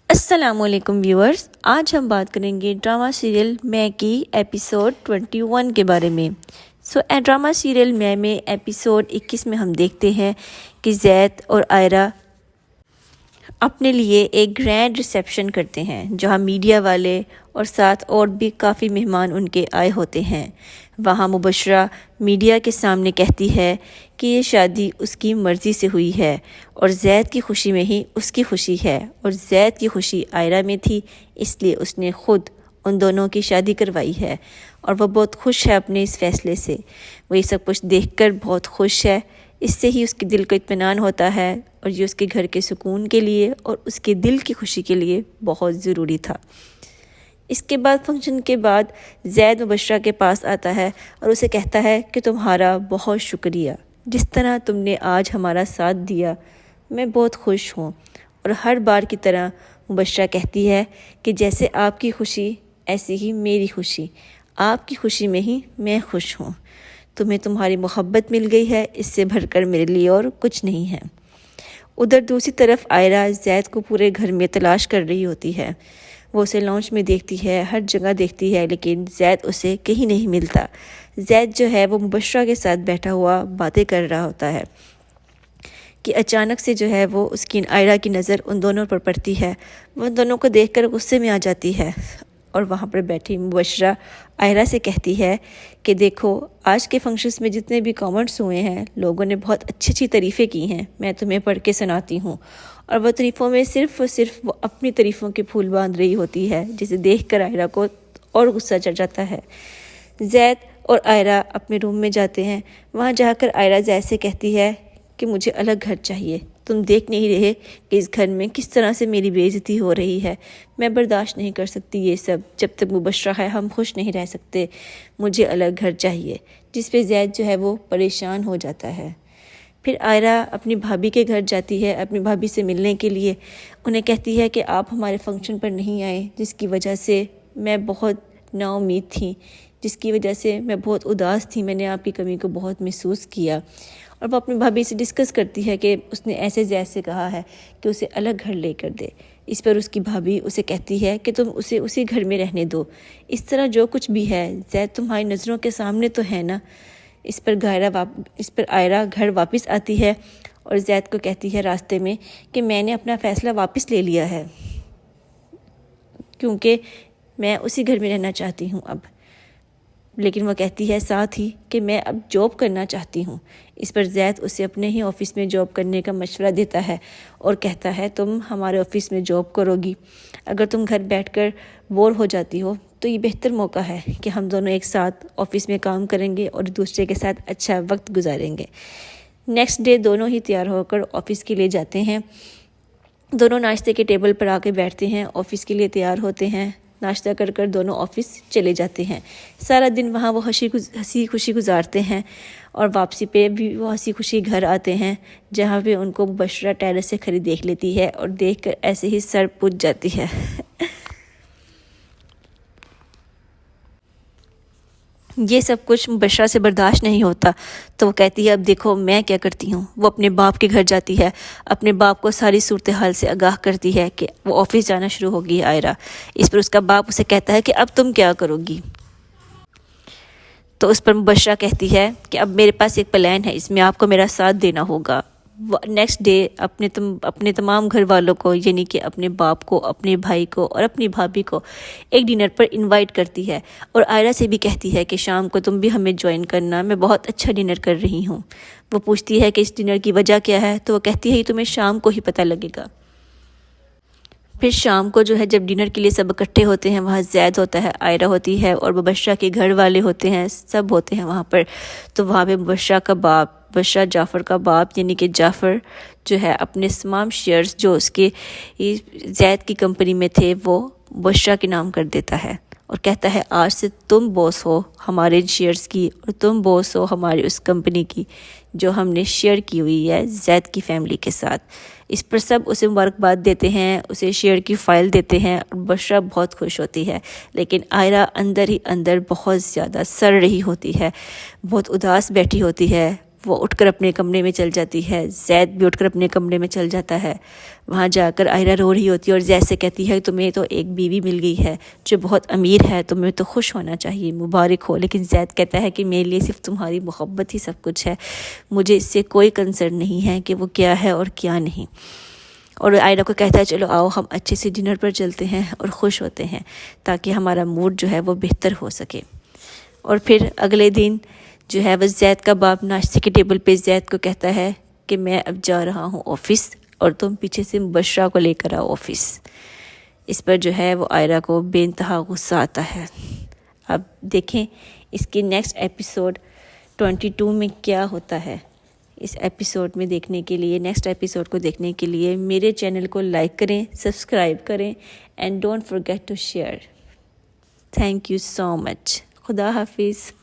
السلام علیکم ویورز، آج ہم بات کریں گے ڈرامہ سیریل میں کی ایپیسوڈ 21 کے بارے میں۔ ڈرامہ سیریل میں ایپیسوڈ 21 میں ہم دیکھتے ہیں کہ زید اور آئرہ اپنے لیے ایک گرینڈ ریسیپشن کرتے ہیں جہاں میڈیا والے اور ساتھ اور بھی کافی مہمان ان کے آئے ہوتے ہیں۔ وہاں مبشرہ میڈیا کے سامنے کہتی ہے کہ یہ شادی اس کی مرضی سے ہوئی ہے اور زید کی خوشی میں ہی اس کی خوشی ہے اور زید کی خوشی آئرہ میں تھی، اس لیے اس نے خود ان دونوں کی شادی کروائی ہے اور وہ بہت خوش ہے اپنے اس فیصلے سے۔ وہ یہ سب کچھ دیکھ کر بہت خوش ہے، اس سے ہی اس کے دل کو اطمینان ہوتا ہے اور یہ اس کے گھر کے سکون کے لیے اور اس کے دل کی خوشی کے لیے بہت ضروری تھا۔ اس کے بعد فنکشن کے بعد زید مبشرہ کے پاس آتا ہے اور اسے کہتا ہے کہ تمہارا بہت شکریہ، جس طرح تم نے آج ہمارا ساتھ دیا، میں بہت خوش ہوں۔ اور ہر بار کی طرح مبشرہ کہتی ہے کہ جیسے آپ کی خوشی ایسی ہی میری خوشی، آپ کی خوشی میں ہی میں خوش ہوں۔ تمہیں تمہاری محبت مل گئی ہے، اس سے بڑھ کر میرے لیے اور کچھ نہیں ہے۔ ادھر دوسری طرف آئرہ زید کو پورے گھر میں تلاش کر رہی ہوتی ہے۔ وہ اسے لانچ میں دیکھتی ہے، ہر جگہ دیکھتی ہے، لیکن زید اسے کہیں نہیں ملتا۔ زید جو ہے وہ مبشرہ کے ساتھ بیٹھا ہوا باتیں کر رہا ہوتا ہے کہ اچانک سے جو ہے وہ اس کی آئرہ کی نظر ان دونوں پر پڑتی ہے۔ وہ ان دونوں کو دیکھ کر غصے میں آ جاتی ہے اور وہاں پر بیٹھی مبشرہ آئرہ سے کہتی ہے کہ دیکھو، آج کے فنکشنز میں جتنے بھی کامنٹس ہوئے ہیں، لوگوں نے بہت اچھی اچھی تعریفیں کی ہیں، میں تمہیں پڑھ کے سناتی ہوں۔ اور وہ تعریفوں میں صرف اور صرف وہ اپنی تعریفوں کے پھول باندھ رہی ہوتی ہے، جسے دیکھ کر آئرہ کو اور غصہ چڑھ جاتا ہے۔ زید اور آئرہ اپنے روم میں جاتے ہیں۔ وہاں جا کر آئرہ زید سے کہتی ہے کہ مجھے الگ گھر چاہیے، تم دیکھ نہیں رہے کہ اس گھر میں کس طرح سے میری بے عزتی ہو رہی ہے، میں برداشت نہیں کر سکتی یہ سب، جب تک مبشرہ ہے ہم خوش نہیں رہ سکتے، مجھے الگ گھر چاہیے۔ جس پہ زید جو ہے وہ پریشان ہو جاتا ہے۔ پھر آئرہ اپنی بھابھی کے گھر جاتی ہے اپنی بھابھی سے ملنے کے لیے۔ انہیں کہتی ہے کہ آپ ہمارے فنکشن پر نہیں آئے، جس کی وجہ سے میں بہت نا امید تھی، جس کی وجہ سے میں بہت اداس تھی، میں نے آپ کی کمی کو بہت محسوس کیا۔ اور وہ اپنی بھابھی سے ڈسکس کرتی ہے کہ اس نے ایسے زید سے کہا ہے کہ اسے الگ گھر لے کر دے۔ اس پر اس کی بھابھی اسے کہتی ہے کہ تم اسے اسی گھر میں رہنے دو، اس طرح جو کچھ بھی ہے زید تمہاری نظروں کے سامنے تو ہے نا۔ اس پر آئرہ گھر واپس آتی ہے اور زید کو کہتی ہے راستے میں کہ میں نے اپنا فیصلہ واپس لے لیا ہے، کیونکہ میں اسی گھر میں رہنا چاہتی ہوں اب۔ لیکن وہ کہتی ہے ساتھ ہی کہ میں اب جاب کرنا چاہتی ہوں۔ اس پر زید اسے اپنے ہی آفس میں جاب کرنے کا مشورہ دیتا ہے اور کہتا ہے تم ہمارے آفس میں جاب کرو گی، اگر تم گھر بیٹھ کر بور ہو جاتی ہو تو یہ بہتر موقع ہے کہ ہم دونوں ایک ساتھ آفس میں کام کریں گے اور ایک دوسرے کے ساتھ اچھا وقت گزاریں گے۔ نیکسٹ ڈے دونوں ہی تیار ہو کر آفس کے لیے جاتے ہیں۔ دونوں ناشتے کے ٹیبل پر آ کے بیٹھتے ہیں، آفس کے لیے تیار ہوتے ہیں، ناشتہ کر کر دونوں آفس چلے جاتے ہیں۔ سارا دن وہاں وہ ہنسی خوشی گزارتے ہیں اور واپسی پہ بھی وہ ہنسی خوشی گھر آتے ہیں، جہاں پہ ان کو مبشرہ ٹیرس سے کھڑی دیکھ لیتی ہے اور دیکھ کر ایسے ہی سر پوچھ جاتی ہے۔ یہ سب کچھ مبشرہ سے برداشت نہیں ہوتا، تو وہ کہتی ہے اب دیکھو میں کیا کرتی ہوں۔ وہ اپنے باپ کے گھر جاتی ہے، اپنے باپ کو ساری صورتحال سے آگاہ کرتی ہے کہ وہ آفس جانا شروع ہو گئی آئرہ۔ اس پر اس کا باپ اسے کہتا ہے کہ اب تم کیا کرو گی؟ تو اس پر مبشرہ کہتی ہے کہ اب میرے پاس ایک پلان ہے، اس میں آپ کو میرا ساتھ دینا ہوگا۔ نیکسٹ ڈے اپنے تمام گھر والوں کو، یعنی کہ اپنے باپ کو، اپنے بھائی کو اور اپنی بھابھی کو ایک ڈنر پر انوائٹ کرتی ہے اور آئرہ سے بھی کہتی ہے کہ شام کو تم بھی ہمیں جوائن کرنا، میں بہت اچھا ڈنر کر رہی ہوں۔ وہ پوچھتی ہے کہ اس ڈنر کی وجہ کیا ہے، تو وہ کہتی ہے یہ تمہیں شام کو ہی پتہ لگے گا۔ پھر شام کو جو ہے جب ڈنر کے لیے سب اکٹھے ہوتے ہیں، وہاں زید ہوتا ہے، آئرہ ہوتی ہے اور مبشرہ کے گھر والے ہوتے ہیں، سب ہوتے ہیں وہاں پر۔ تو وہاں پہ مبشرہ جعفر کا باپ یعنی کہ جعفر جو ہے اپنے تمام شیئرز جو اس کے زید کی کمپنی میں تھے وہ مبشرہ کے نام کر دیتا ہے اور کہتا ہے آج سے تم باس ہو ہمارے شیئرز کی اور تم باس ہو ہماری اس کمپنی کی جو ہم نے شیئر کی ہوئی ہے زید کی فیملی کے ساتھ۔ اس پر سب اسے مبارکباد دیتے ہیں، اسے شیئر کی فائل دیتے ہیں اور مبشرہ بہت خوش ہوتی ہے، لیکن آئرہ اندر ہی اندر بہت زیادہ سڑ رہی ہوتی ہے، بہت اداس بیٹھی ہوتی ہے وہ اٹھ کر اپنے کمرے میں چل جاتی ہے، زید بھی اٹھ کر اپنے کمرے میں چل جاتا ہے۔ وہاں جا کر آئرہ رو رہی ہوتی ہے اور زید سے کہتی ہے تمہیں تو ایک بیوی مل گئی ہے جو بہت امیر ہے، تمہیں تو خوش ہونا چاہیے، مبارک ہو۔ لیکن زید کہتا ہے کہ میرے لیے صرف تمہاری محبت ہی سب کچھ ہے، مجھے اس سے کوئی کنسرن نہیں ہے کہ وہ کیا ہے اور کیا نہیں۔ اور آئرہ کو کہتا ہے چلو آؤ ہم اچھے سے ڈنر پر چلتے ہیں اور خوش ہوتے ہیں تاکہ ہمارا موڈ جو ہے وہ بہتر ہو سکے۔ اور پھر اگلے دن جو ہے وہ زید کا باپ ناشتے کے ٹیبل پہ زید کو کہتا ہے کہ میں اب جا رہا ہوں آفس اور تم پیچھے سے مبشرہ کو لے کر آؤ آفس۔ اس پر جو ہے وہ آئرہ کو بے انتہا غصہ آتا ہے۔ اب دیکھیں اس کی نیکسٹ ایپیسوڈ 22 میں کیا ہوتا ہے۔ اس ایپیسوڈ میں دیکھنے کے لیے، نیکسٹ ایپیسوڈ کو دیکھنے کے لیے میرے چینل کو لائک کریں، سبسکرائب کریں and don't forget to share. Thank you so much. خدا حافظ۔